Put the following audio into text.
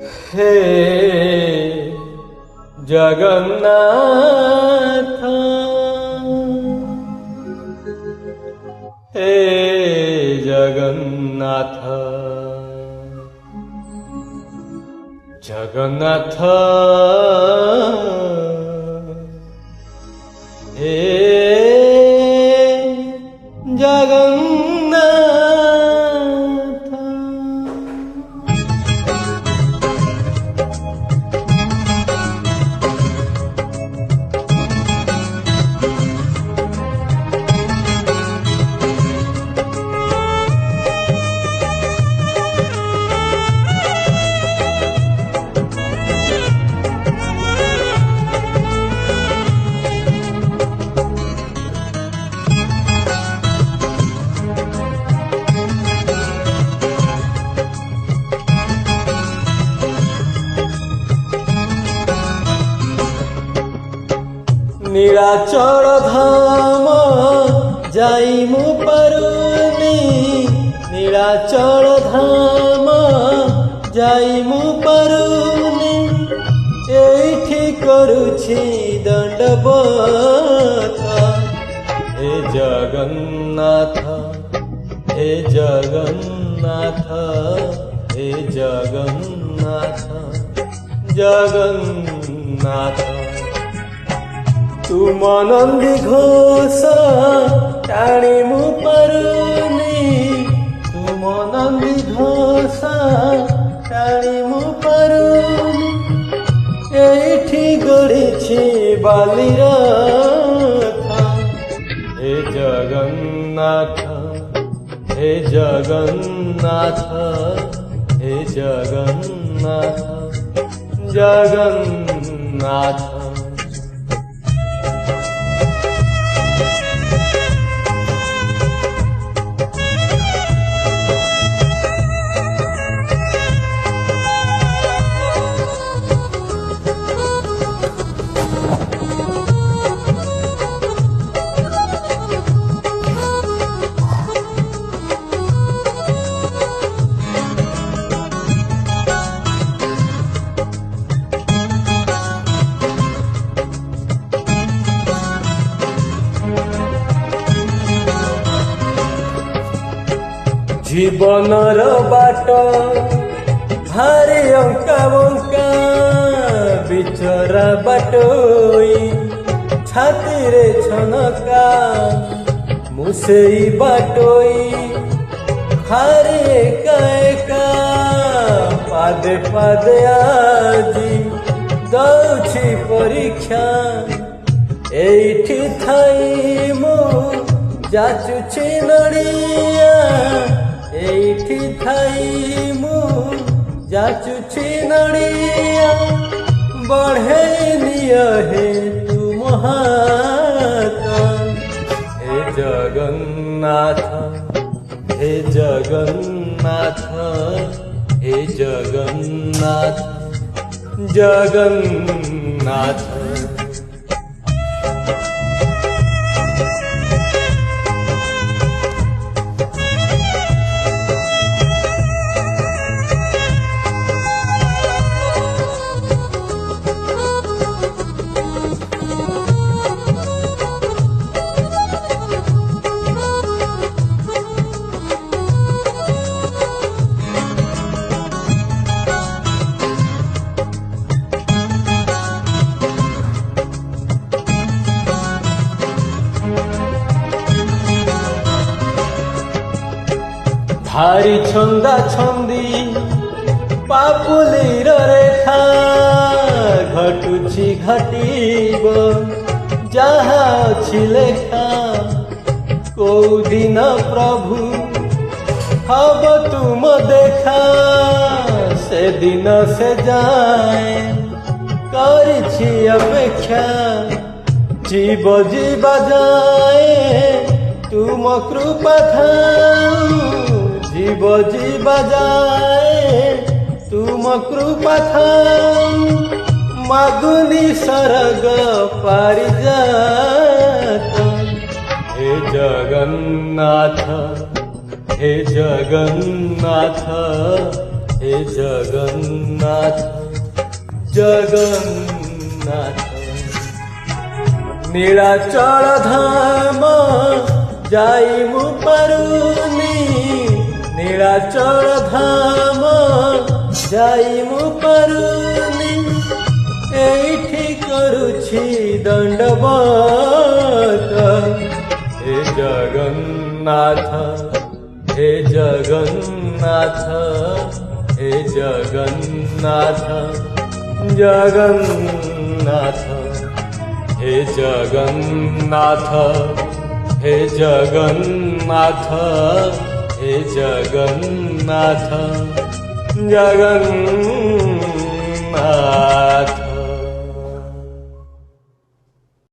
हे जगन्नाथ हे जगन्नाथ जगन्नाथ हे जगन्नाथ। नीलाचल धाम जाई मु पारुनी, नीलाचल धाम जाई मु पारुनी, एठी करुछि दंडवत। हे जगन्नाथ हे जगन्नाथ हे जगन्नाथ जगन्नाथ। तुम नंदी घोष टाणी मु पारुनी, तुम नंदी घोष टाणी मु पारुनी, एठी गढ़ी बालीरथ। हे जगन्नाथ हे जगन्नाथ हे जगन्नाथ जगन्नाथ। जीवनर बाट भारी अंका बंका, बिचरा बाटोई छाती रे छनका, मुसेई बाटोई भारी एका एका, पादे पादे आजी दौछि परीक्षा, एठी थाई मु जाचुछि नड़िया, एठी थाई मु जाचुछि नड़िया, बढ़े निया हे तुम हाथ। हे जगन्नाथ हे जगन्नाथ हे जगन्नाथ जगन्नाथ। भारी छंदा छंदी पापुलीर रेखा, घटुछि घटिब जहा अछि लेखा, को दिन प्रभु हब तुम देखा, से दिन से जाए करिछि अपेक्षा, जीव जीवा जाए तुम कृपा थाऊ, जीव जीवा जाए तुम कृपा थाऊ, मागुनी सरग पारिजात। हे जगन्नाथ हे जगन्नाथ हे जगन्नाथ जगन्नाथ नीलाचल धाम जाइमु पारुनी नीलाचल धाम जाइमु पारुनी एठी करुछि दंडवत हे जगन्नाथ हे जगन्नाथ हे जगन्नाथ जगन्नाथ हे जगन्नाथ हे जगन्नाथ हे जगन्नाथ जगन्नाथ